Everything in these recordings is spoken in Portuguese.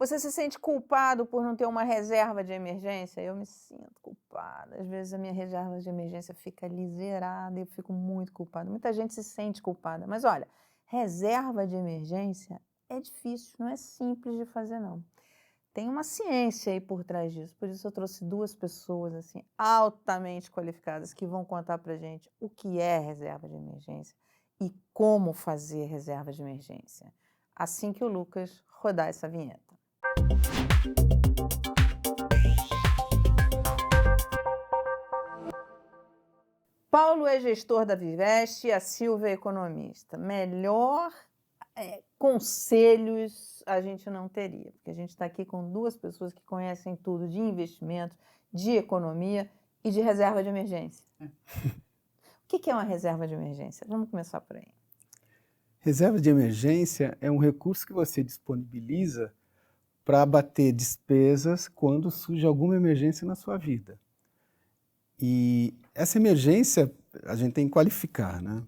Você se sente culpado por não ter uma reserva de emergência? Eu me sinto culpada. Às vezes a minha reserva de emergência fica ali zerada e eu fico muito culpada. Muita gente se sente culpada, mas olha, reserva de emergência é difícil, não é simples de fazer não. Tem uma ciência aí por trás disso, por isso eu trouxe 2 pessoas, assim, altamente qualificadas que vão contar pra gente o que é reserva de emergência e como fazer reserva de emergência. Assim que o Lucas rodar essa vinheta. Paulo é gestor da Viveste e a Silvia é economista. Melhor, conselhos a gente não teria, porque a gente está aqui com 2 pessoas que conhecem tudo de investimentos, de economia e de reserva de emergência. O que é uma reserva de emergência? Vamos começar por aí. Reserva de emergência é um recurso que você disponibiliza para abater despesas quando surge alguma emergência na sua vida. E essa emergência a gente tem que qualificar, né?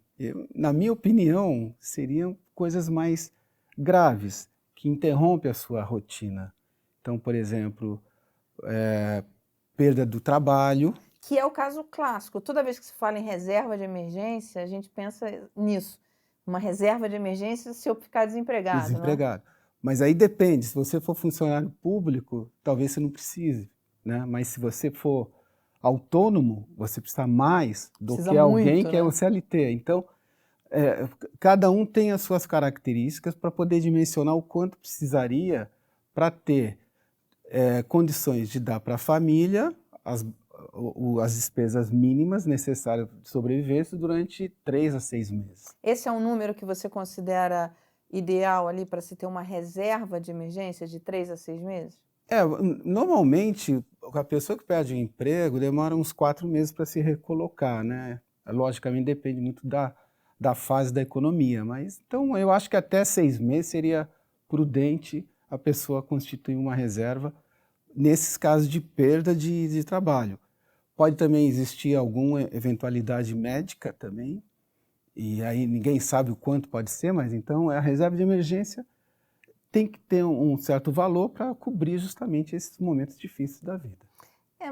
Na minha opinião, seriam coisas mais graves, que interrompem a sua rotina. Então, por exemplo, perda do trabalho. Que é o caso clássico. Toda vez que se fala em reserva de emergência, a gente pensa nisso. Uma reserva de emergência se eu ficar desempregado, não é? Desempregado. Mas aí depende, se você for funcionário público, talvez você não precise, né? Mas se você for autônomo, você precisa mais do Precisa que alguém muito, que é né? o CLT. Então, cada um tem as suas características para poder dimensionar o quanto precisaria para ter condições de dar para a família as despesas mínimas necessárias de sobrevivência durante 3 a 6 meses. Esse é um número que você considera ideal ali para se ter uma reserva de emergência de 3 a 6 meses? Normalmente, a pessoa que perde o emprego demora uns 4 meses para se recolocar, né? Logicamente depende muito da fase da economia, mas então eu acho que até 6 meses seria prudente a pessoa constituir uma reserva nesses casos de perda de trabalho. Pode também existir alguma eventualidade médica também, e aí ninguém sabe o quanto pode ser, mas então a reserva de emergência tem que ter um certo valor para cobrir justamente esses momentos difíceis da vida.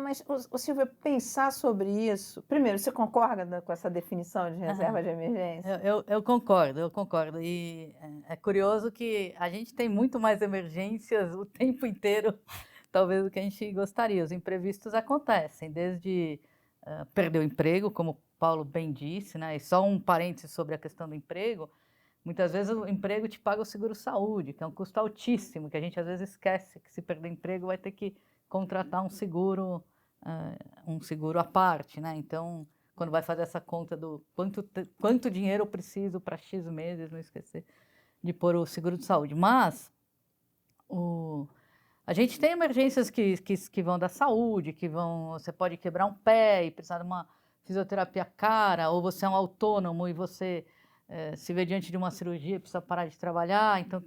Mas, Silvia, pensar sobre isso... Primeiro, você concorda com essa definição de reserva Aham. de emergência? Eu concordo, eu concordo. E é curioso que a gente tem muito mais emergências o tempo inteiro, talvez, do que a gente gostaria. Os imprevistos acontecem, desde perder o emprego, como o Paulo bem disse, né? E só um parêntese sobre a questão do emprego. Muitas vezes o emprego te paga o seguro-saúde, que é um custo altíssimo, que a gente às vezes esquece que se perder emprego vai ter que contratar um seguro à parte, né? Então, quando vai fazer essa conta do quanto dinheiro eu preciso para X meses, não esquecer de pôr o seguro de saúde. Mas a gente tem emergências que vão da saúde, você pode quebrar um pé e precisar de uma fisioterapia cara, ou você é um autônomo e você se vê diante de uma cirurgia e precisa parar de trabalhar. Então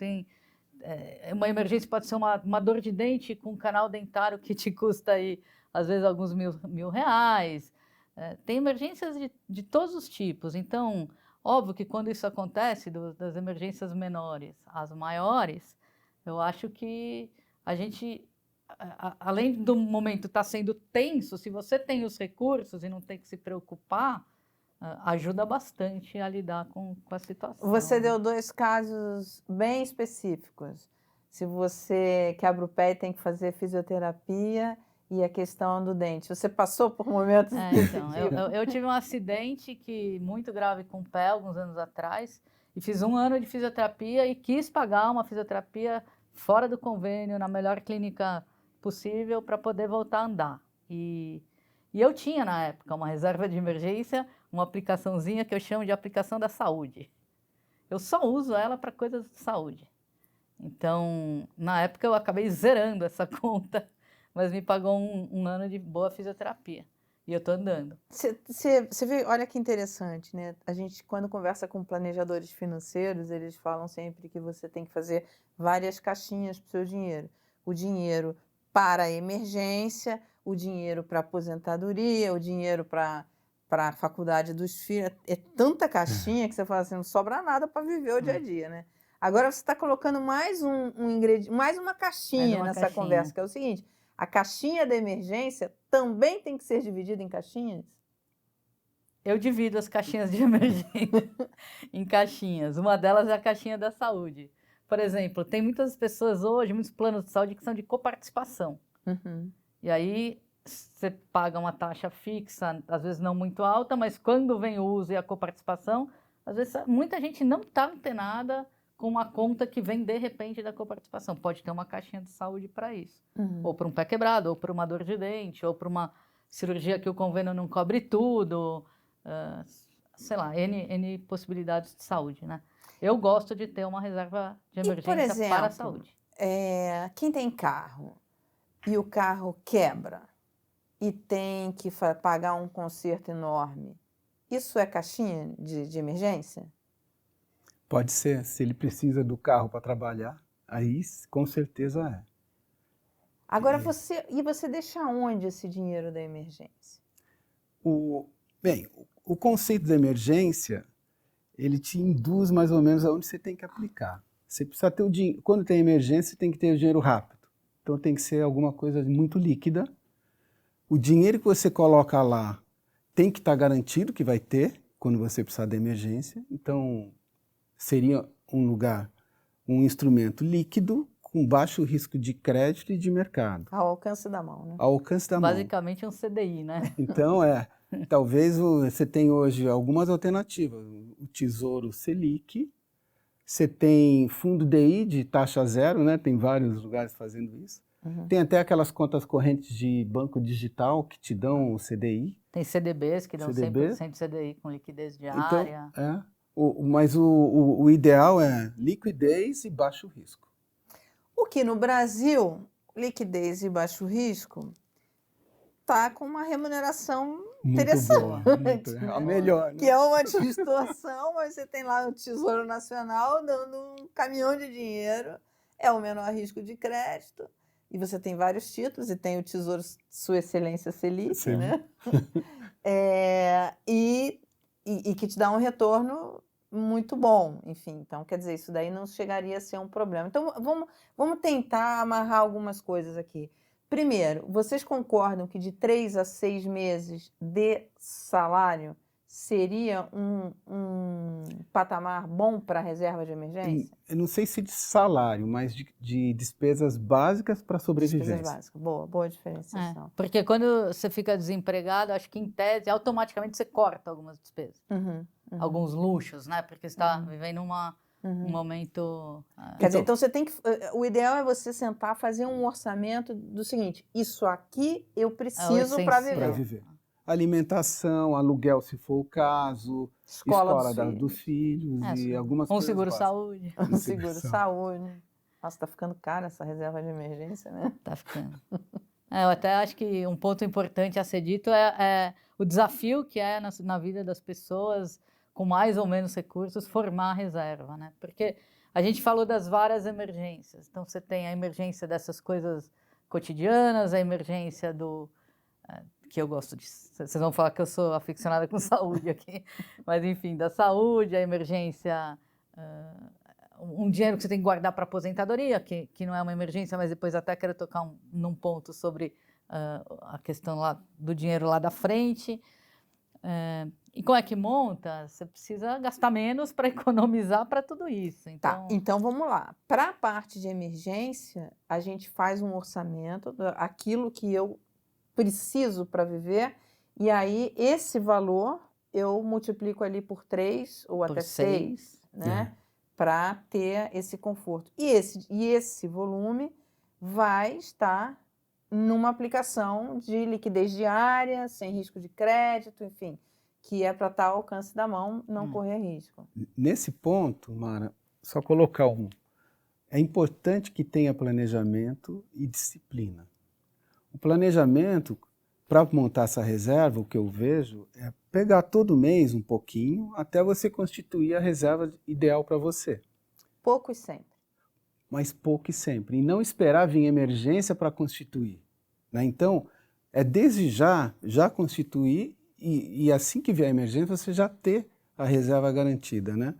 uma emergência pode ser uma dor de dente com um canal dentário que te custa aí, às vezes, alguns mil reais. Tem emergências de todos os tipos. Então, óbvio que quando isso acontece, das emergências menores às maiores, eu acho que a gente, além do momento estar sendo tenso, se você tem os recursos e não tem que se preocupar, ajuda bastante a lidar com a situação. Você deu 2 casos bem específicos. Se você quebra o pé e tem que fazer fisioterapia e a questão do dente. Você passou por momentos Então, desse tipo? eu tive um acidente muito grave com o pé, alguns anos atrás, e fiz 1 ano de fisioterapia e quis pagar uma fisioterapia fora do convênio, na melhor clínica possível, para poder voltar a andar. E eu tinha, na época, uma reserva de emergência, uma aplicaçãozinha que eu chamo de aplicação da saúde. Eu só uso ela para coisas de saúde. Então, na época, eu acabei zerando essa conta, mas me pagou um ano de boa fisioterapia. E eu tô andando. Você vê, olha que interessante, né? A gente, quando conversa com planejadores financeiros, eles falam sempre que você tem que fazer várias caixinhas para o seu dinheiro. O dinheiro para a emergência, o dinheiro para a aposentadoria, o dinheiro para a faculdade dos filhos. É tanta caixinha que você fala assim, não sobra nada para viver o dia a dia, né? Agora você está colocando mais um ingrediente, mais uma caixinha uma nessa caixinha. conversa, que é o seguinte: a caixinha da emergência também tem que ser dividida em caixinhas? Eu divido as caixinhas de emergência em caixinhas. Uma delas é a caixinha da saúde. Por exemplo, tem muitas pessoas hoje, muitos planos de saúde que são de coparticipação. Uhum. E aí você paga uma taxa fixa, às vezes não muito alta, mas quando vem o uso e a coparticipação, às vezes muita gente não está antenada com uma conta que vem de repente da coparticipação. Pode ter uma caixinha de saúde para isso. Uhum. Ou para um pé quebrado, ou para uma dor de dente, ou para uma cirurgia que o convênio não cobre tudo, sei lá, N possibilidades de saúde, né? Eu gosto de ter uma reserva de por emergência para a exemplo, saúde. Quem tem carro e o carro quebra e tem que pagar um conserto enorme, isso é caixinha de emergência? Pode ser, se ele precisa do carro para trabalhar, aí com certeza é. Agora você deixa onde esse dinheiro da emergência? Bem, o conceito da emergência, ele te induz mais ou menos aonde você tem que aplicar. Você precisa ter o dinheiro. Quando tem emergência, você tem que ter o dinheiro rápido. Então tem que ser alguma coisa muito líquida. O dinheiro que você coloca lá tem que estar garantido que vai ter quando você precisar da emergência. Então seria um lugar, um instrumento líquido com baixo risco de crédito e de mercado. Ao alcance da mão, né? Ao alcance da mão. Basicamente um CDI, né? Então talvez você tenha hoje algumas alternativas. O Tesouro Selic, você tem fundo DI de taxa zero, né? Tem vários lugares fazendo isso. Uhum. Tem até aquelas contas correntes de banco digital que te dão o CDI. Tem CDBs que dão CDB. 100% CDI com liquidez Então, diária. mas o ideal é liquidez e baixo risco. O que no Brasil, liquidez e baixo risco, está com uma remuneração Muito interessante. boa, a melhor. Né? Que é uma distorção, mas você tem lá o Tesouro Nacional dando um caminhão de dinheiro, é o menor risco de crédito, e você tem vários títulos, e tem o Tesouro Sua Excelência Selic, Sim. né? E que te dá um retorno muito bom, enfim. Então, quer dizer, isso daí não chegaria a ser um problema. Então, vamos tentar amarrar algumas coisas aqui. Primeiro, vocês concordam que de 3 a 6 meses de salário seria um patamar bom para a reserva de emergência? Eu não sei se de salário, mas de despesas básicas para sobrevivência. Despesas básicas. Boa diferenciação. Porque quando você fica desempregado, acho que em tese, automaticamente você corta algumas despesas. Uhum. Alguns luxos, né? Porque você está vivendo um momento... Quer dizer, então você tem que... O ideal é você sentar, fazer um orçamento do seguinte: isso aqui eu preciso para Para viver. Alimentação, aluguel, se for o caso, escola dos filhos e algumas coisas. Seguro-saúde. Um seguro-saúde. Nossa, tá ficando cara essa reserva de emergência, né? Tá ficando. Eu até acho que um ponto importante a ser dito é o desafio que é na vida das pessoas com mais ou menos recursos formar a reserva, né? Porque a gente falou das várias emergências. Então você tem a emergência dessas coisas cotidianas, a emergência que eu gosto de... Vocês vão falar que eu sou aficionada com saúde aqui, mas enfim, da saúde, a emergência... um dinheiro que você tem que guardar para aposentadoria, que não é uma emergência, mas depois até quero tocar num ponto sobre a questão lá do dinheiro lá da frente. E como é que monta? Você precisa gastar menos para economizar para tudo isso. Então vamos lá. Para a parte de emergência, a gente faz um orçamento daquilo que eu preciso para viver, e aí esse valor eu multiplico ali por 3 ou até 6, né? Para ter esse conforto. E esse volume vai estar numa aplicação de liquidez diária, sem risco de crédito, enfim, que é para estar ao alcance da mão, não correr risco. Nesse ponto, Mara, só colocar é importante que tenha planejamento e disciplina. O planejamento, para montar essa reserva, o que eu vejo é pegar todo mês um pouquinho até você constituir a reserva ideal para você. Pouco e sempre. Mas pouco e sempre. E não esperar vir emergência para constituir. Né? Então, é desde já constituir e assim que vier a emergência, você já ter a reserva garantida. Né?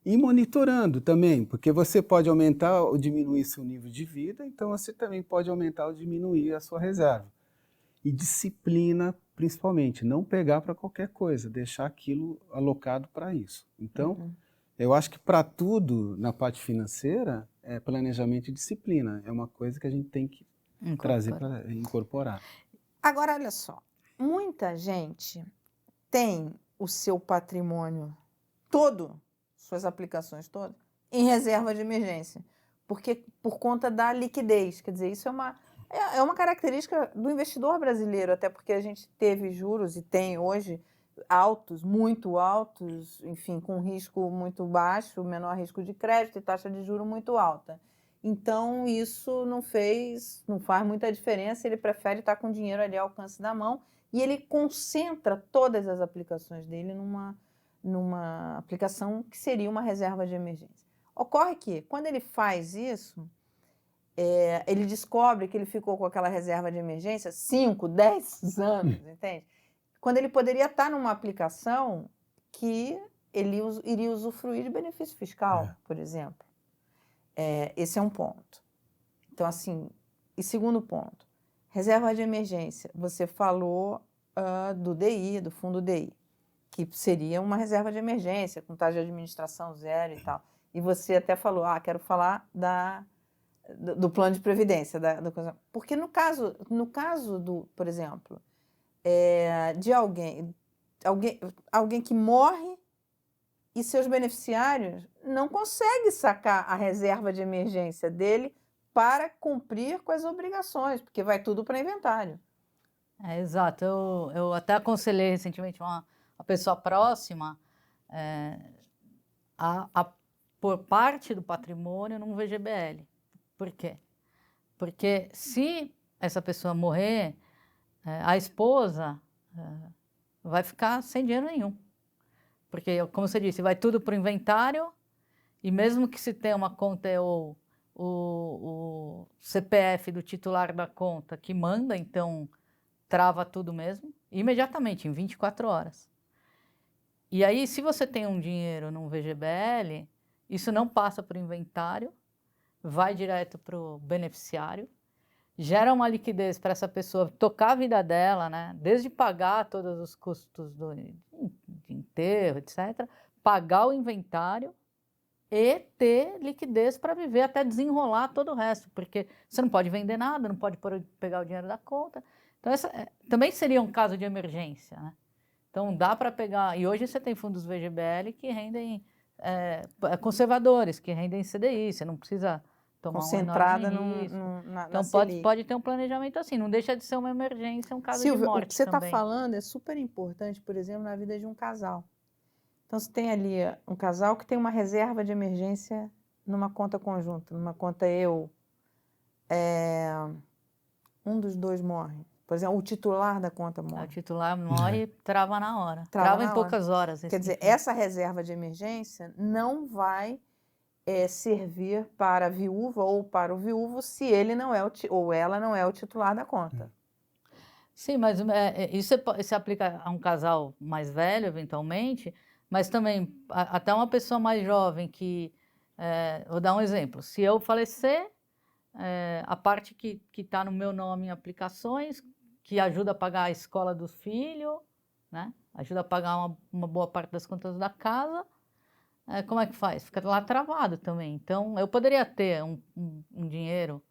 E monitorando também, porque você pode aumentar ou diminuir seu nível de vida, então você também pode aumentar ou diminuir a sua reserva. E disciplina, principalmente, não pegar para qualquer coisa, deixar aquilo alocado para isso. Então, eu acho que para tudo na parte financeira, planejamento e disciplina. É uma coisa que a gente tem que trazer para incorporar. Agora, olha só, muita gente tem o seu patrimônio todo, suas aplicações todas, em reserva de emergência, porque por conta da liquidez. Quer dizer, isso é uma característica do investidor brasileiro, até porque a gente teve juros e tem hoje altos, muito altos, enfim, com risco muito baixo, menor risco de crédito e taxa de juro muito alta. Então, isso não faz muita diferença, ele prefere estar com o dinheiro ali ao alcance da mão e ele concentra todas as aplicações dele numa aplicação que seria uma reserva de emergência. Ocorre que, quando ele faz isso, ele descobre que ele ficou com aquela reserva de emergência 5, 10 anos, entende? Quando ele poderia estar numa aplicação que ele iria usufruir de benefício fiscal, por exemplo. Esse é um ponto. Então, assim, e segundo ponto, reserva de emergência. Você falou do DI, do fundo DI, que seria uma reserva de emergência, com taxa de administração zero e tal. E você até falou, quero falar do plano de previdência. Porque no caso por exemplo, de alguém que morre e seus beneficiários não conseguem sacar a reserva de emergência dele para cumprir com as obrigações, porque vai tudo para inventário. Exato. Eu até aconselhei recentemente uma pessoa próxima a pôr parte do patrimônio num VGBL. Por quê? Porque se essa pessoa morrer, a esposa vai ficar sem dinheiro nenhum. Porque, como você disse, vai tudo para o inventário e mesmo que se tenha uma conta o CPF do titular da conta que manda, então trava tudo mesmo, imediatamente, em 24 horas. E aí, se você tem um dinheiro num VGBL, isso não passa para o inventário, vai direto para o beneficiário, gera uma liquidez para essa pessoa tocar a vida dela, né? Desde pagar todos os custos de enterro, etc., pagar o inventário e ter liquidez para viver até desenrolar todo o resto, porque você não pode vender nada, não pode pegar o dinheiro da conta. Então, também seria um caso de emergência, né? Então, dá para pegar... E hoje você tem fundos VGBL que rendem conservadores, que rendem CDI, você não precisa tomar concentrada um enorme risco. na Então, Selic. pode ter um planejamento assim, não deixa de ser uma emergência, um caso Silvia, de morte o que você está também. falando é super importante, por exemplo, na vida de um casal. Então, você tem ali um casal que tem uma reserva de emergência numa conta conjunta, numa conta um dos dois morre. Por exemplo, o titular da conta O morre. titular morre e trava na hora. Trava Trava na em poucas horas. Quer dizer, essa reserva de emergência não vai servir para a viúva ou para o viúvo se ele não é ou ela não é o titular da conta. Sim, mas isso se aplica a um casal mais velho, eventualmente, mas também até uma pessoa mais jovem que... vou dar um exemplo. Se eu falecer, a parte que está no meu nome em aplicações, que ajuda a pagar a escola dos filhos, né? Ajuda a pagar uma boa parte das contas da casa, como é que faz? Fica lá travado também. Então, eu poderia ter um dinheiro...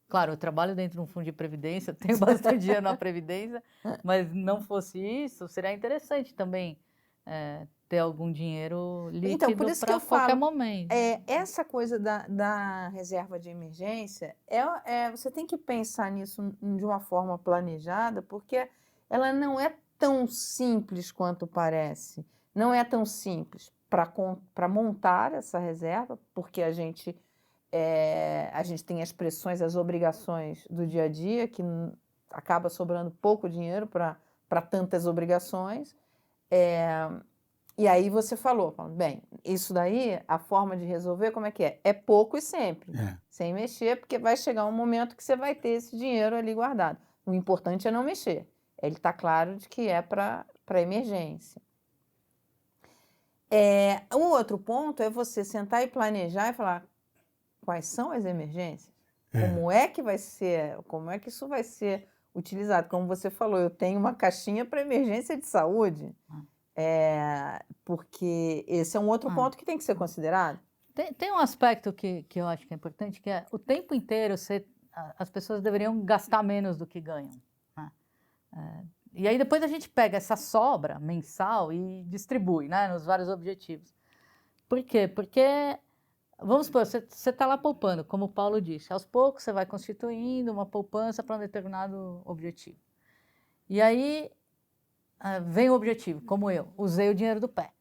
Claro, eu trabalho dentro de um fundo de previdência, tenho bastante dinheiro na previdência, mas não fosse isso, seria interessante também ter algum dinheiro líquido para qualquer momento. Essa coisa da reserva de emergência, você tem que pensar nisso de uma forma planejada, porque ela não é tão simples quanto parece. Não é tão simples para montar essa reserva, porque a gente tem as pressões, as obrigações do dia a dia, que acaba sobrando pouco dinheiro para tantas obrigações. E aí você falou, bem, isso daí, a forma de resolver, como é que é? É pouco e sempre, sem mexer, porque vai chegar um momento que você vai ter esse dinheiro ali guardado. O importante é não mexer. Ele está claro de que é para emergência. O outro ponto é você sentar e planejar e falar quais são as emergências, como é que vai ser, como é que isso vai ser utilizado. Como você falou, eu tenho uma caixinha para emergência de saúde, porque esse é um outro ponto que tem que ser considerado. Tem um aspecto que eu acho que é importante, que é o tempo inteiro as pessoas deveriam gastar menos do que ganham, né? E aí depois a gente pega essa sobra mensal e distribui, né, nos vários objetivos. Por quê? Porque, vamos supor, você está lá poupando, como o Paulo disse, aos poucos você vai constituindo uma poupança para um determinado objetivo. E aí vem o objetivo, como eu, usei o dinheiro do pé.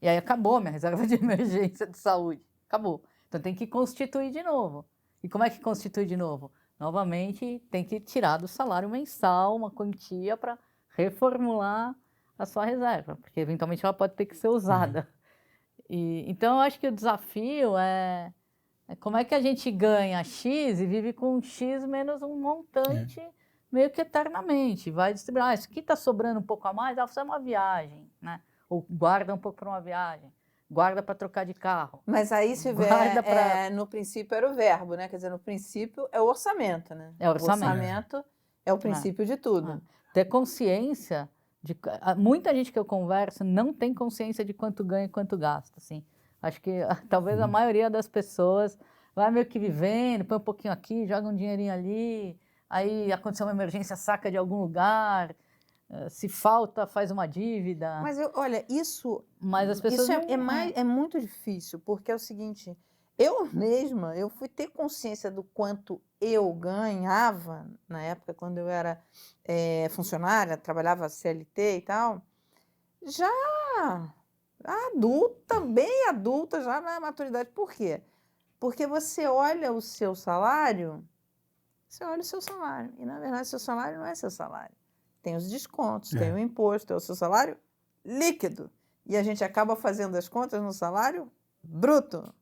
E aí acabou a minha reserva de emergência de saúde, acabou. Então tem que constituir de novo. E como é que constitui de novo? Novamente, tem que tirar do salário mensal uma quantia para reformular a sua reserva, porque eventualmente ela pode ter que ser usada. Então, eu acho que o desafio é como é que a gente ganha X e vive com X menos um montante meio que eternamente. Vai distribuir, isso aqui está sobrando um pouco a mais, você é uma viagem, né? Ou guarda um pouco para uma viagem. Guarda para trocar de carro. Mas aí se vê, no princípio era o verbo, né? Quer dizer, no princípio é o orçamento, né? É o orçamento. O orçamento é o princípio de tudo. Ter consciência muita gente que eu converso não tem consciência de quanto ganha e quanto gasta, assim. Acho que talvez a maioria das pessoas vai meio que vivendo, põe um pouquinho aqui, joga um dinheirinho ali, aí aconteceu uma emergência, saca de algum lugar. Se falta, faz uma dívida. Mas olha, Mas as pessoas é muito difícil, porque é o seguinte, eu mesma, eu fui ter consciência do quanto eu ganhava na época quando eu era funcionária, trabalhava CLT e tal, já adulta, bem adulta, já na maturidade. Por quê? Porque você olha o seu salário, e na verdade seu salário não é seu salário. Tem os descontos, tem o imposto, tem o seu salário líquido. E a gente acaba fazendo as contas no salário bruto,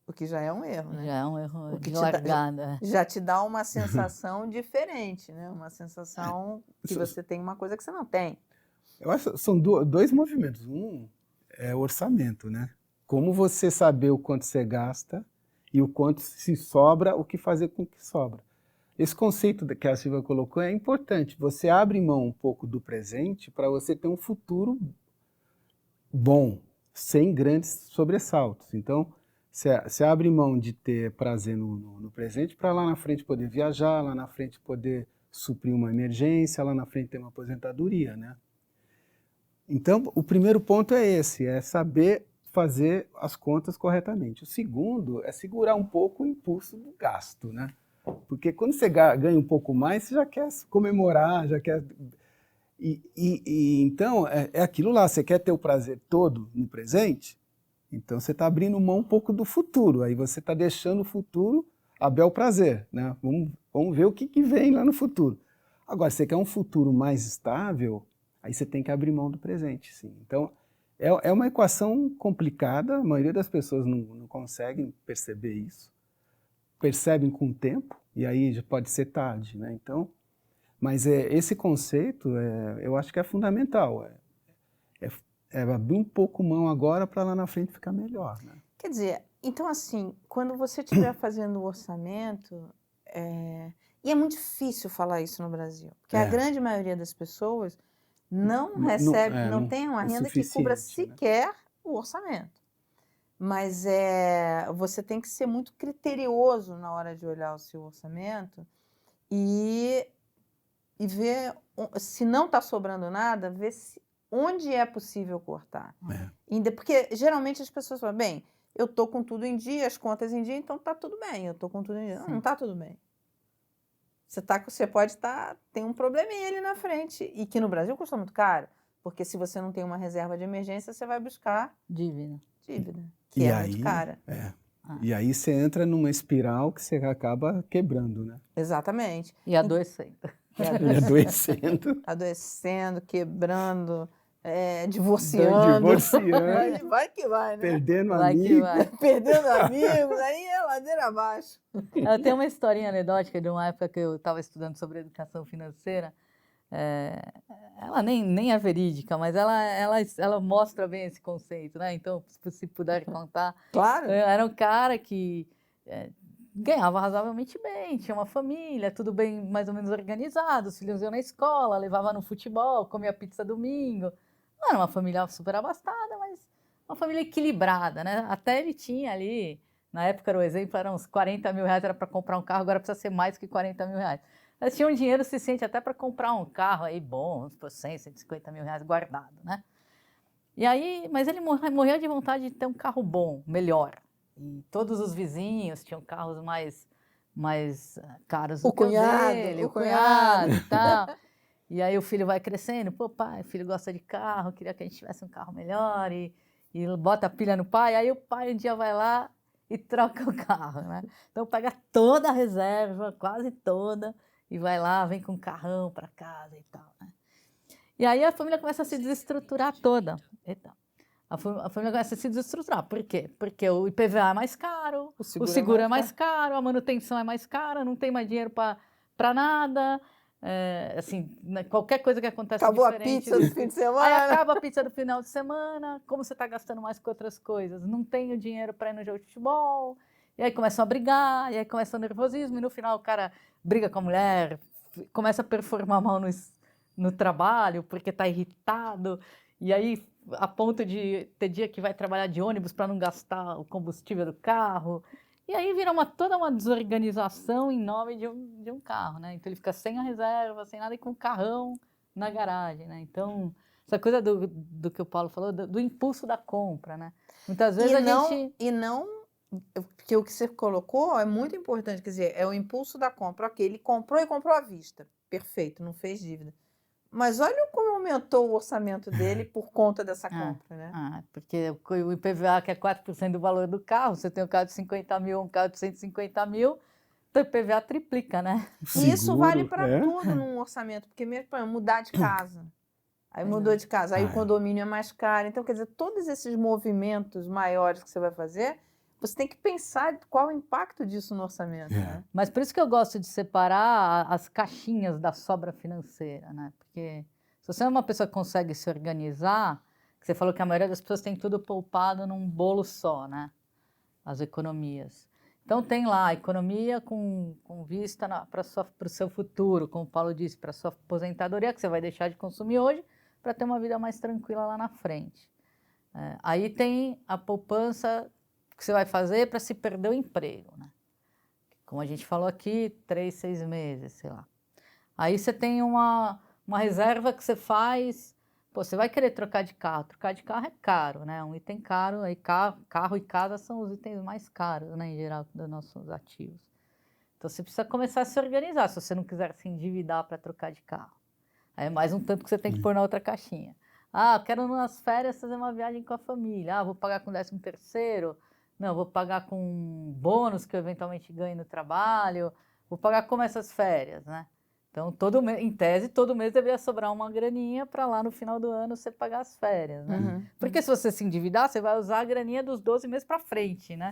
o que já é um erro, né? Já é um erro O que de largada. já te dá uma sensação diferente, né? Uma sensação que você tem uma coisa que você não tem. Eu acho que são dois movimentos. Um é o orçamento, né? Como você saber o quanto você gasta e o quanto se sobra, o que fazer com o que sobra. Esse conceito que a Silvia colocou é importante. Você abre mão um pouco do presente para você ter um futuro bom, sem grandes sobressaltos. Então, você abre mão de ter prazer no presente para lá na frente poder viajar, lá na frente poder suprir uma emergência, lá na frente ter uma aposentadoria, né? Então, o primeiro ponto é esse, é saber fazer as contas corretamente. O segundo é segurar um pouco o impulso do gasto, né? Porque quando você ganha um pouco mais, você já quer comemorar, já quer... Então, é aquilo lá, você quer ter o prazer todo no presente, então você está abrindo mão um pouco do futuro, aí você está deixando o futuro a bel prazer, né? Vamos ver o que vem lá no futuro. Agora, se você quer um futuro mais estável, aí você tem que abrir mão do presente, sim. Então, é uma equação complicada, a maioria das pessoas não conseguem perceber isso. Percebem com o tempo, e aí já pode ser tarde, né? Então, mas esse conceito, eu acho que é fundamental. É abrir um pouco mão agora para lá na frente ficar melhor, né? Quer dizer, então assim, quando você estiver fazendo o orçamento, e é muito difícil falar isso no Brasil, porque a grande maioria das pessoas não recebe, não tem uma renda que cubra sequer o orçamento. Mas você tem que ser muito criterioso na hora de olhar o seu orçamento e ver, se não está sobrando nada, ver onde é possível cortar. Porque geralmente as pessoas falam, bem, eu estou com tudo em dia, as contas em dia, então está tudo bem, eu estou com tudo em dia. Não está tudo bem. Você pode tem um probleminha ali na frente, e que no Brasil custa muito caro, porque se você não tem uma reserva de emergência, você vai buscar dívida. Que é muito cara. E aí você entra numa espiral que você acaba quebrando, né? Exatamente. E adoecendo. Adoecendo, quebrando, divorciando. Vai que vai, né? Perdendo amigos. Perdendo amigos, aí é ladeira abaixo. Eu tenho uma historinha anedótica de uma época que eu estava estudando sobre educação financeira. ela nem é verídica, mas ela mostra bem esse conceito, né? Então, se puder contar, Claro. era um cara que ganhava razoavelmente bem, tinha uma família, tudo bem, mais ou menos organizado, os filhos iam na escola, levava no futebol, comia pizza domingo. Não era uma família super abastada, mas uma família equilibrada, né? Até ele tinha ali, na época era o exemplo, eram uns 40 mil reais, era para comprar um carro, agora precisa ser mais que 40 mil reais. Mas tinha um dinheiro suficiente até para comprar um carro aí bom, uns 100, 150 mil reais guardado, né? E aí, mas ele morria de vontade de ter um carro bom, melhor. E todos os vizinhos tinham carros mais caros do que o dele, o cunhado e tal. E aí o filho vai crescendo, pô, pai, o filho gosta de carro, queria que a gente tivesse um carro melhor, e bota a pilha no pai, aí o pai um dia vai lá e troca o carro, né? Então pega toda a reserva, quase toda, e vai lá, vem com um carrão para casa e tal, né? E aí a família começa a se desestruturar toda. Eita. A família começa a se desestruturar. Por quê? Porque o IPVA é mais caro, o seguro é mais caro, a manutenção é mais cara, não tem mais dinheiro para nada. Assim, qualquer coisa que acontece Acabou diferente. A pizza do fim de semana. Aí acaba a pizza do final de semana, como você está gastando mais com outras coisas? Não tenho dinheiro para ir no jogo de futebol. E aí começam a brigar, e aí começa o nervosismo, e no final o cara briga com a mulher, começa a performar mal no trabalho, porque está irritado, e aí a ponto de ter dia que vai trabalhar de ônibus para não gastar o combustível do carro. E aí vira toda uma desorganização em nome de um carro, né? Então ele fica sem a reserva, sem nada e com o carrão na garagem, né? Então, essa coisa do que o Paulo falou, do impulso da compra, né? Muitas vezes porque o que você colocou é muito importante, quer dizer, é o impulso da compra. Ok, ele comprou e comprou à vista. Perfeito, não fez dívida. Mas olha como aumentou o orçamento dele por conta dessa compra, né? Porque o IPVA, que é 4% do valor do carro, você tem um carro de 50 mil, um carro de 150 mil, então o IPVA triplica, né? E isso vale para tudo num orçamento, porque mesmo para mudar de casa. Aí mudou de casa, aí o condomínio é mais caro. Então, quer dizer, todos esses movimentos maiores que você vai fazer, você tem que pensar qual o impacto disso no orçamento, né? Mas por isso que eu gosto de separar as caixinhas da sobra financeira, né? Porque se você é uma pessoa que consegue se organizar, você falou que a maioria das pessoas tem tudo poupado num bolo só, né? As economias. Então tem lá a economia com vista para o seu futuro, como o Paulo disse, para a sua aposentadoria, que você vai deixar de consumir hoje, para ter uma vida mais tranquila lá na frente. Aí tem a poupança que você vai fazer para se perder o emprego, né? Como a gente falou aqui, 3, 6 meses, sei lá. Aí você tem uma reserva que você faz. Pô, você vai querer trocar de carro. Trocar de carro é caro, né? Um item caro. Aí carro e casa são os itens mais caros, né, em geral, dos nossos ativos. Então você precisa começar a se organizar se você não quiser se endividar para trocar de carro. Aí é mais um tanto que você tem que pôr na outra caixinha. Quero nas férias fazer uma viagem com a família. Vou pagar com 13º. Não, vou pagar com bônus que eu eventualmente ganho no trabalho. Vou pagar como essas férias, né? Então, em tese, todo mês deveria sobrar uma graninha para lá no final do ano você pagar as férias, né? Porque se você se endividar, você vai usar a graninha dos 12 meses para frente, né?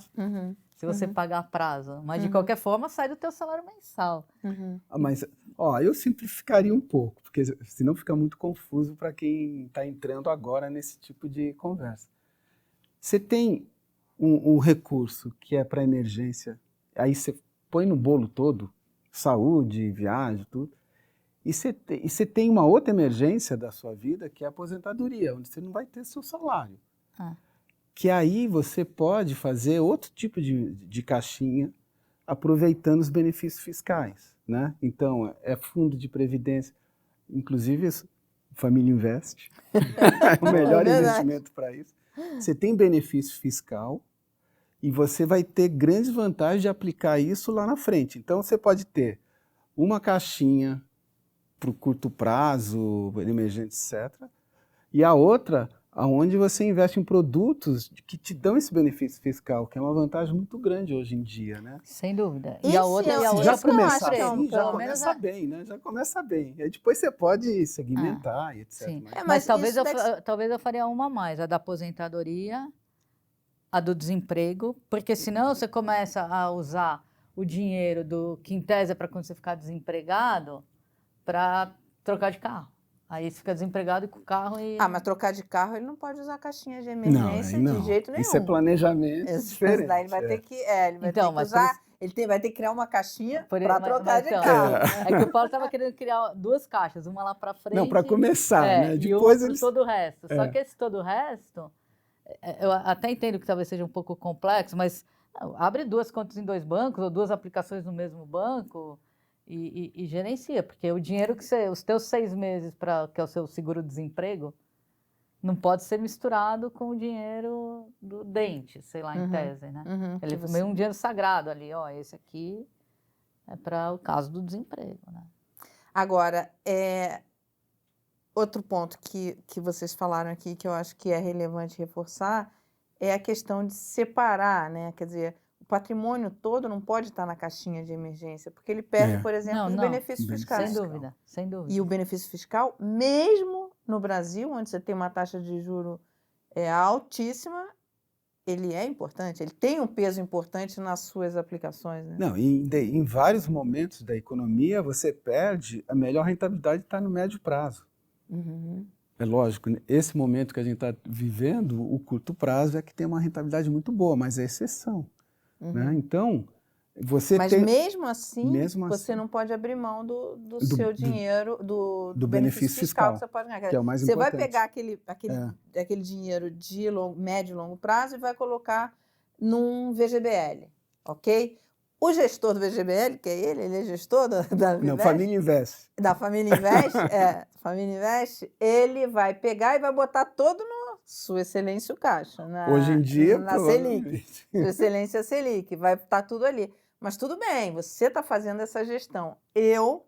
Se você pagar a prazo. Mas, de qualquer forma, sai do teu salário mensal. Mas, eu simplificaria um pouco, porque senão fica muito confuso para quem está entrando agora nesse tipo de conversa. Você tem um recurso que é para emergência, aí você põe no bolo todo, saúde, viagem, tudo, e você tem uma outra emergência da sua vida, que é a aposentadoria, onde você não vai ter seu salário. Que aí você pode fazer outro tipo de caixinha, aproveitando os benefícios fiscais, né? Então, é fundo de previdência, inclusive Família Invest, é o melhor investimento para isso. Você tem benefício fiscal e você vai ter grandes vantagens de aplicar isso lá na frente. Então, você pode ter uma caixinha para o curto prazo, emergente, etc. E a outra, onde você investe em produtos que te dão esse benefício fiscal, que é uma vantagem muito grande hoje em dia, né? Sem dúvida. E a outra já começa assim, já começa bem, né? Já começa bem. Aí depois você pode segmentar e etc. Sim. Mas talvez eu faria uma a mais, a da aposentadoria, a do desemprego, porque senão você começa a usar o dinheiro que em tese é para quando você ficar desempregado para trocar de carro. Aí fica desempregado e com o carro e... Ah, mas trocar de carro ele não pode usar a caixinha de Não, emergência aí não. de jeito nenhum. Isso é planejamento Isso diferente. daí ele vai ter que, ele vai Então, ter que mas por usar, isso- ele vai ter que criar uma caixinha Por para isso- trocar de então, carro. É que o Paulo estava querendo criar 2 caixas, uma lá para frente... Não, para começar, né? E Depois uma eles... para todo o resto. Só É. que esse todo o resto, eu até entendo que talvez seja um pouco complexo, mas abre 2 contas em 2 bancos ou 2 aplicações no mesmo banco e gerencia, porque o dinheiro que os teus 6 meses, que é o seu seguro-desemprego, não pode ser misturado com o dinheiro do dente, sei lá, em tese, né? Ele é meio um dinheiro sagrado ali, ó, esse aqui é para o caso do desemprego, né? Agora, outro ponto que vocês falaram aqui, que eu acho que é relevante reforçar, é a questão de separar, né? Quer dizer, o patrimônio todo não pode estar na caixinha de emergência, porque ele perde, por exemplo, os benefícios fiscais. Sem dúvida, sem dúvida. E o benefício fiscal, mesmo no Brasil, onde você tem uma taxa de juros altíssima, ele é importante, ele tem um peso importante nas suas aplicações, né? Não, em vários momentos da economia você perde, a melhor rentabilidade está no médio prazo. É lógico, esse momento que a gente está vivendo, o curto prazo é que tem uma rentabilidade muito boa, mas é exceção. Né? Então, você mas tem... mesmo assim, você assim, não pode abrir mão do seu dinheiro, do benefício fiscal que você pode ganhar. Que é o mais você importante. vai pegar aquele dinheiro de médio e longo prazo e vai colocar num VGBL, ok? O gestor do VGBL, que é ele é gestor da Vivest, não, Família Invest. Da Família Invest, Família Invest, ele vai pegar e vai botar todo no Sua Excelência o Caixa, hoje em dia, na Selic. Sua Excelência Selic, vai estar tudo ali. Mas tudo bem, você está fazendo essa gestão. Eu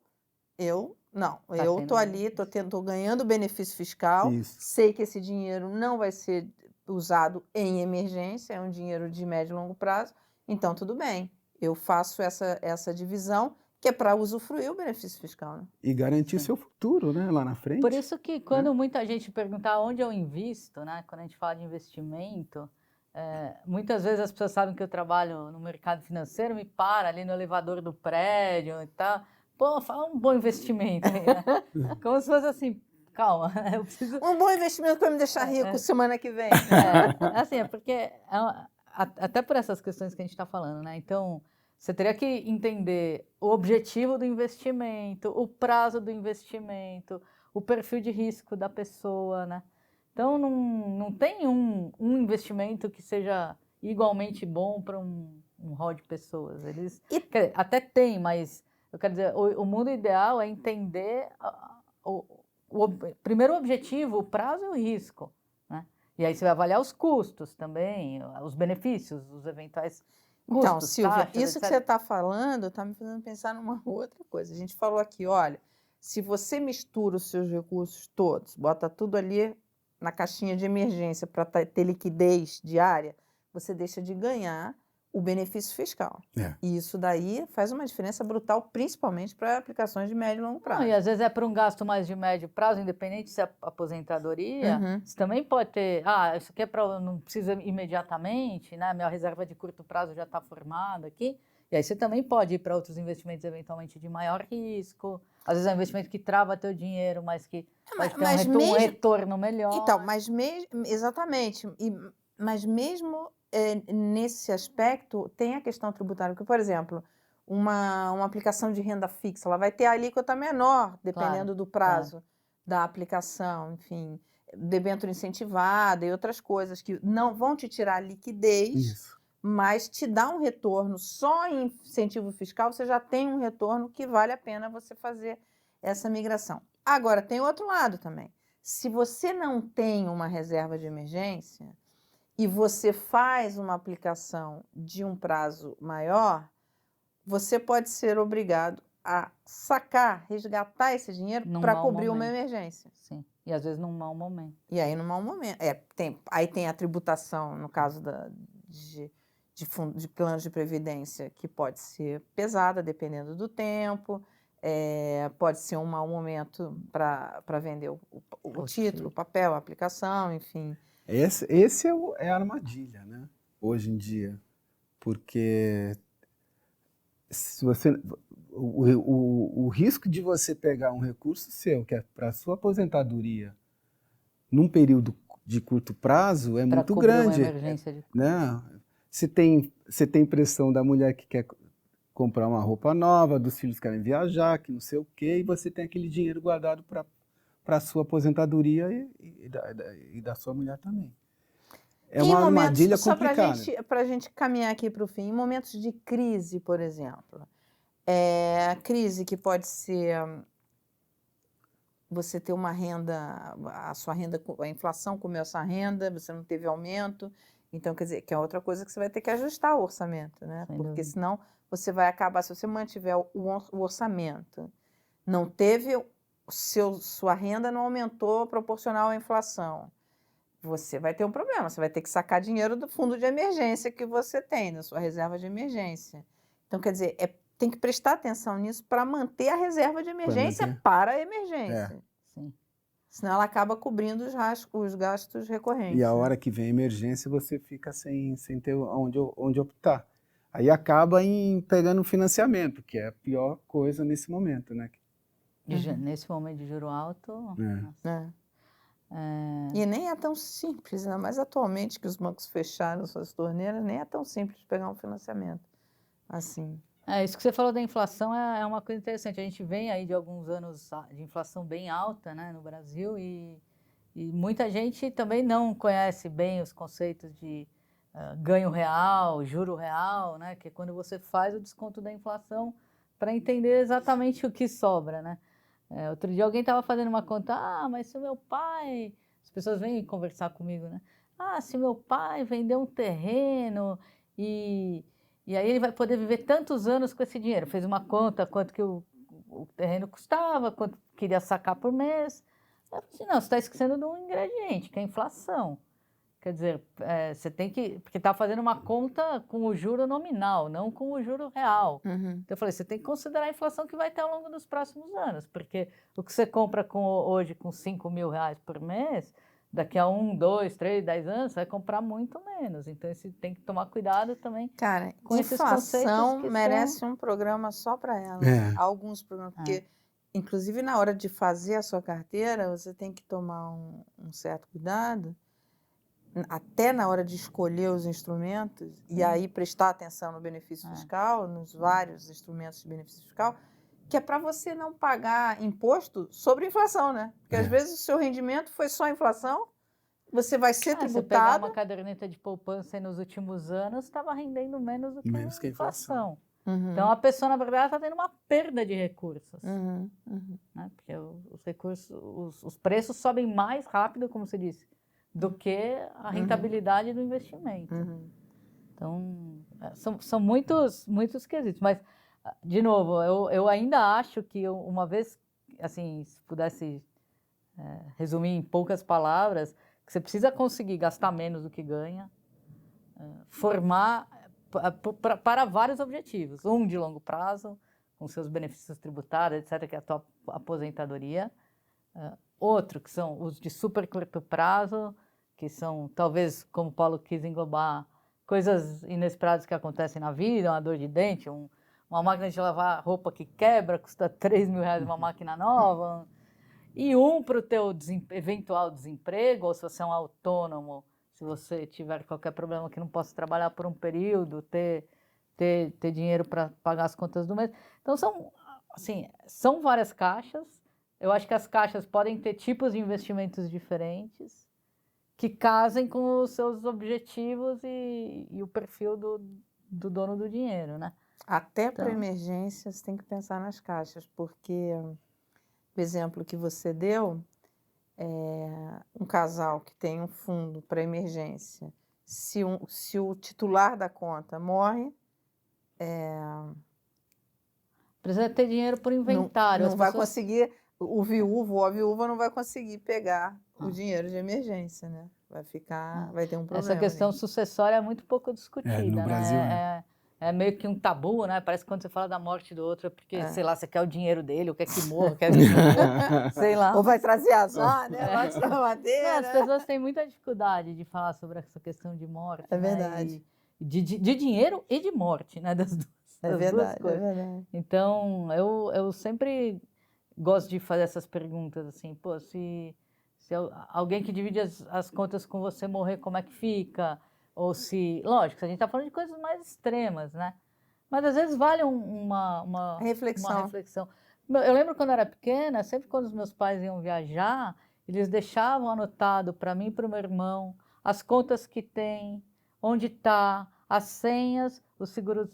estou ali, estou ganhando benefício fiscal, sei que esse dinheiro não vai ser usado em emergência, é um dinheiro de médio e longo prazo, então tudo bem. Eu faço essa divisão, que é para usufruir o benefício fiscal. Né? E garantir seu futuro, né, lá na frente. Por isso que quando muita gente perguntar onde eu invisto, né, quando a gente fala de investimento, muitas vezes as pessoas sabem que eu trabalho no mercado financeiro, me para ali no elevador do prédio e tal. Pô, fala um bom investimento aí, né? Como se fosse assim, calma, eu preciso... Um bom investimento para me deixar rico semana que vem. Assim, porque até por essas questões que a gente está falando, né? Então, você teria que entender o objetivo do investimento, o prazo do investimento, o perfil de risco da pessoa, né? Então, não tem um investimento que seja igualmente bom para um rol de pessoas. Quer dizer, até tem, mas eu quero dizer, o mundo ideal é entender primeiro o objetivo, o prazo e o risco, né? E aí você vai avaliar os custos também, os benefícios, os eventuais custos. Então, Silvia, taxas, isso etc. que você está falando está me fazendo pensar numa outra coisa. A gente falou aqui, olha, se você mistura os seus recursos todos, bota tudo ali na caixinha de emergência para ter liquidez diária, você deixa de ganhar o benefício fiscal. E isso daí faz uma diferença brutal, principalmente para aplicações de médio e longo prazo. E às vezes é para um gasto mais de médio prazo, independente se é aposentadoria, você também pode ter, isso aqui é para, não precisa imediatamente, né? Minha reserva de curto prazo já está formada aqui. E aí você também pode ir para outros investimentos eventualmente de maior risco. Às vezes é um investimento que trava teu dinheiro, mas que vai ter um retorno melhor. Então, exatamente. Mas mesmo nesse aspecto, tem a questão tributária. Porque, por exemplo, uma aplicação de renda fixa, ela vai ter a alíquota menor, dependendo do prazo da aplicação, enfim, debênture incentivada e outras coisas que não vão te tirar liquidez, mas te dá um retorno. Só em incentivo fiscal você já tem um retorno que vale a pena você fazer essa migração. Agora, tem outro lado também. Se você não tem uma reserva de emergência e você faz uma aplicação de um prazo maior, você pode ser obrigado a sacar, resgatar esse dinheiro para cobrir uma emergência. Sim, e às vezes num mau momento. E aí, num mau momento. Aí tem a tributação, no caso de planos de previdência, que pode ser pesada, dependendo do tempo. Pode ser um mau momento para vender o título, o papel, a aplicação, enfim. Esse é a armadilha, né? Hoje em dia. Porque se você, o risco de você pegar um recurso seu, que é para a sua aposentadoria, num período de curto prazo, é Para muito cobrir uma grande. emergência de... Né? Você tem pressão da mulher que quer comprar uma roupa nova, dos filhos que querem viajar, que não sei o quê, e você tem aquele dinheiro guardado para a sua aposentadoria e da sua mulher também. É uma armadilha complicada. Só para a gente caminhar aqui para o fim, em momentos de crise, por exemplo, crise que pode ser você ter uma renda, a inflação comeu essa renda, você não teve aumento, então quer dizer, que é outra coisa que você vai ter que ajustar o orçamento, né? Sem Porque dúvida. senão você vai acabar, se você mantiver o orçamento, não teve, sua renda não aumentou proporcional à inflação, você vai ter um problema, você vai ter que sacar dinheiro do fundo de emergência que você tem, da sua reserva de emergência. Então, quer dizer, tem que prestar atenção nisso para manter a reserva de emergência para a emergência. Sim. Senão ela acaba cobrindo os gastos recorrentes. E a né? hora que vem a emergência, você fica sem ter onde optar. Aí acaba pegando financiamento, que é a pior coisa nesse momento, né? Nesse momento de juro alto... nossa. E nem é tão simples, ainda mais atualmente que os bancos fecharam suas torneiras, nem é tão simples pegar um financiamento assim. Isso que você falou da inflação é uma coisa interessante. A gente vem aí de alguns anos de inflação bem alta, né, no Brasil e muita gente também não conhece bem os conceitos de ganho real, juro real, né, que é quando você faz o desconto da inflação para entender exatamente o que sobra, né. Outro dia alguém estava fazendo uma conta, mas se o meu pai... As pessoas vêm conversar comigo, né? Se meu pai vender um terreno e aí ele vai poder viver tantos anos com esse dinheiro. Fez uma conta, quanto que o terreno custava, quanto queria sacar por mês. Eu falei assim, não, você está esquecendo de um ingrediente, que é a inflação. Quer dizer, você tem que... Porque está fazendo uma conta com o juro nominal, não com o juro real. Então eu falei, você tem que considerar a inflação que vai ter ao longo dos próximos anos, porque o que você compra hoje com R$5.000 por mês, daqui a 1, 2, 3, 10 anos, você vai comprar muito menos. Então você tem que tomar cuidado também. Cara, com esses conceitos inflação que merece um programa só para ela. Alguns programas, porque inclusive na hora de fazer a sua carteira, você tem que tomar um certo cuidado, até na hora de escolher os instrumentos, e aí prestar atenção no benefício fiscal, nos vários instrumentos de benefício fiscal, que é para você não pagar imposto sobre inflação, né? Porque às vezes o seu rendimento foi só inflação, você vai ser Você pegar tributado. uma caderneta de poupança e nos últimos anos estava rendendo menos do que a inflação. Então a pessoa, na verdade, está tendo uma perda de recursos. Né? Porque os recursos, os preços sobem mais rápido, como você disse, do que a rentabilidade do investimento. Então, são muitos quesitos. Mas, de novo, eu ainda acho que uma vez, assim, se pudesse resumir em poucas palavras, que você precisa conseguir gastar menos do que ganha, formar para vários objetivos. Um de longo prazo, com seus benefícios tributários, etc., que é a tua aposentadoria. Outro, que são os de super curto prazo, que são, talvez, como o Paulo quis englobar, coisas inesperadas que acontecem na vida, uma dor de dente, uma máquina de lavar roupa que quebra, custa R$3.000 uma máquina nova. E para o teu eventual desemprego, ou se você é um autônomo, se você tiver qualquer problema que não possa trabalhar por um período, ter dinheiro para pagar as contas do mês. Então, são várias caixas. Eu acho que as caixas podem ter tipos de investimentos diferentes que casem com os seus objetivos e o perfil do dono do dinheiro, né? Até para emergência, você tem que pensar nas caixas, porque o exemplo que você deu, um casal que tem um fundo para emergência, se o titular da conta morre, precisa ter dinheiro por inventário. Não vai conseguir, o viúvo ou a viúva não vai conseguir pegar o dinheiro de emergência, né? Vai ter um problema. Essa questão sucessória é muito pouco discutida, no Brasil, né? É meio que um tabu, né? Parece que quando você fala da morte do outro é porque, sei lá, você quer o dinheiro dele, ou quer que morra, quer que morra, sei lá. Ou vai trazer azar, né? Lote da madeira. Não, as pessoas têm muita dificuldade de falar sobre essa questão de morte. É verdade. De dinheiro e de morte, né? Das duas. É das duas verdade, é coisas. verdade. Então, eu sempre gosto de fazer essas perguntas, assim, pô, se alguém que divide as contas com você morrer, como é que fica? Ou se, lógico, a gente está falando de coisas mais extremas, né? Mas às vezes vale uma Reflexão. reflexão. Eu lembro quando eu era pequena, sempre quando os meus pais iam viajar, eles deixavam anotado para mim e para o meu irmão as contas que tem, onde está, as senhas, o seguro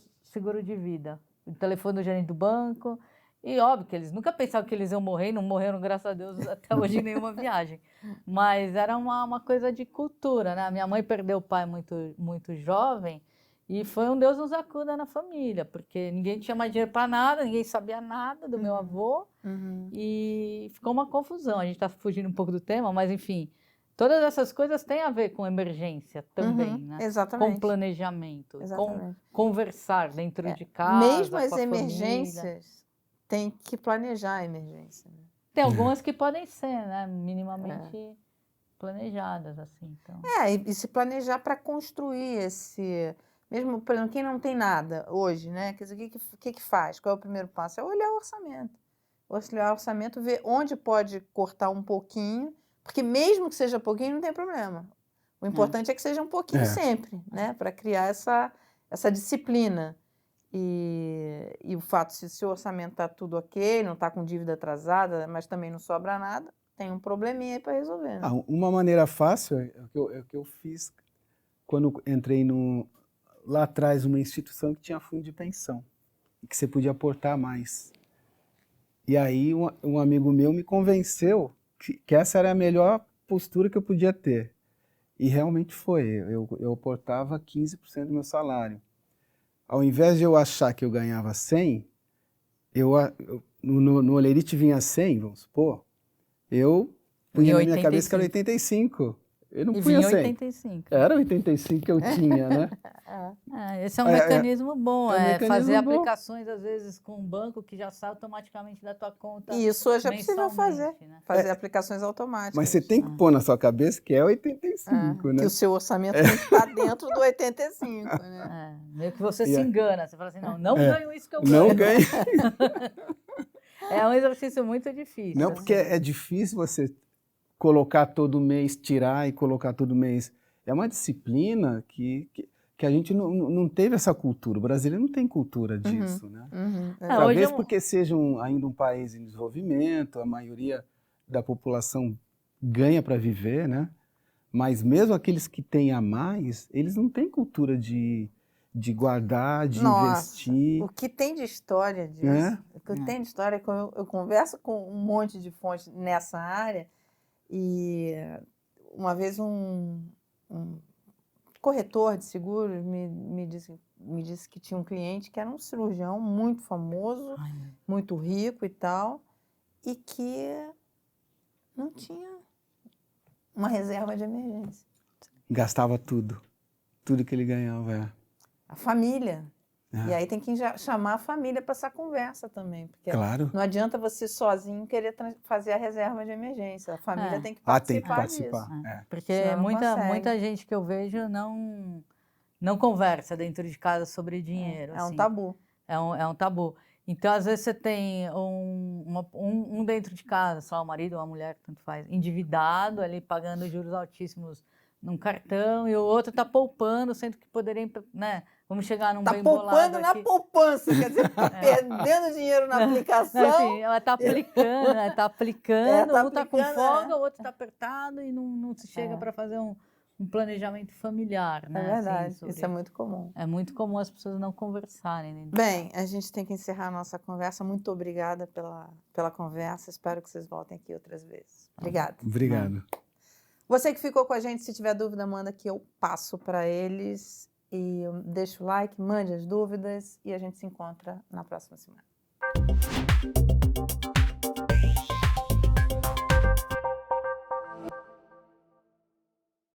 de vida, o telefone do gerente do banco. E óbvio que eles nunca pensavam que eles iam morrer, e não morreram, graças a Deus, até hoje em nenhuma viagem. Mas era uma coisa de cultura, né? Minha mãe perdeu o pai muito jovem, e foi um Deus nos acuda na família, porque ninguém tinha mais dinheiro para nada, ninguém sabia nada do meu avô, Uhum. e ficou uma confusão. A gente está fugindo um pouco do tema, mas enfim, todas essas coisas têm a ver com emergência também, Uhum, né? Com exatamente. planejamento, com Exatamente. conversar dentro de casa, Mesmo as com a família. emergências, tem que planejar a emergência, né? Tem algumas que podem ser, né, minimamente planejadas, assim, então. E se planejar para construir esse. Mesmo, por exemplo, quem não tem nada hoje, né? Quer dizer, o que faz? Qual é o primeiro passo? É olhar o orçamento. Olhar o orçamento, ver onde pode cortar um pouquinho, porque mesmo que seja pouquinho, não tem problema. O importante é que seja um pouquinho É. sempre, né? Para criar essa disciplina. E o fato, se o orçamento está tudo ok, não está com dívida atrasada, mas também não sobra nada, tem um probleminha aí para resolver, né? Uma maneira fácil é o que eu fiz quando entrei lá atrás numa instituição que tinha fundo de pensão, que você podia aportar mais. E aí um amigo meu me convenceu que essa era a melhor postura que eu podia ter. E realmente foi. Eu aportava 15% do meu salário. Ao invés de eu achar que eu ganhava 100, no Olerite vinha 100, vamos supor, eu punha na minha cabeça que era 85. Eu não E punha vinha 100. 85. Era 85 que eu tinha, né? Esse é um mecanismo bom, é um mecanismo fazer bom. aplicações, às vezes, com um banco que já sai automaticamente da tua conta. E isso hoje é possível fazer. mensalmente, né? Fazer aplicações automáticas. Mas você tem que pôr na sua cabeça que é 85, né? Que o seu orçamento tem que estar dentro do 85, né? Meio que você E se é- engana, você fala assim, não ganho isso que eu ganho. Não ganha. É um exercício muito difícil. Não, porque é difícil você colocar todo mês, tirar e colocar todo mês. É uma disciplina que a gente não teve essa cultura. O brasileiro não tem cultura disso, né? Talvez porque seja ainda um país em desenvolvimento, a maioria da população ganha para viver, né? Mas mesmo aqueles que têm a mais, eles não têm cultura de guardar, de investir. O que tem de história disso? É? O que tem de história é que eu converso com um monte de fontes nessa área e uma vez um corretor de seguros me disse que tinha um cliente que era um cirurgião muito famoso, muito rico e tal, e que não tinha uma reserva de emergência. Gastava tudo. Tudo que ele ganhava. A família. E aí tem que chamar a família para essa conversa também. Porque Claro. não adianta você sozinho querer fazer a reserva de emergência. A família tem que participar disso. Porque muita gente que eu vejo não conversa dentro de casa sobre dinheiro. É um tabu. É um tabu. Então, às vezes, você tem um dentro de casa, só o marido ou a mulher, tanto faz, endividado, ali pagando juros altíssimos num cartão, e o outro está poupando, sendo que poderia, né? Vamos chegar num bem bolado aqui. Está poupando na poupança, quer dizer, perdendo dinheiro na aplicação. Não, enfim, ela está aplicando, um está com folga, o outro está apertado e não se chega para fazer um planejamento familiar, né? É verdade, assim, isso é muito comum. É muito comum as pessoas não conversarem. Né? Bem, a gente tem que encerrar a nossa conversa. Muito obrigada pela conversa. Espero que vocês voltem aqui outras vezes. Obrigada. Obrigado. Você que ficou com a gente, se tiver dúvida, manda que eu passo para eles. E deixa o like, mande as dúvidas e a gente se encontra na próxima semana.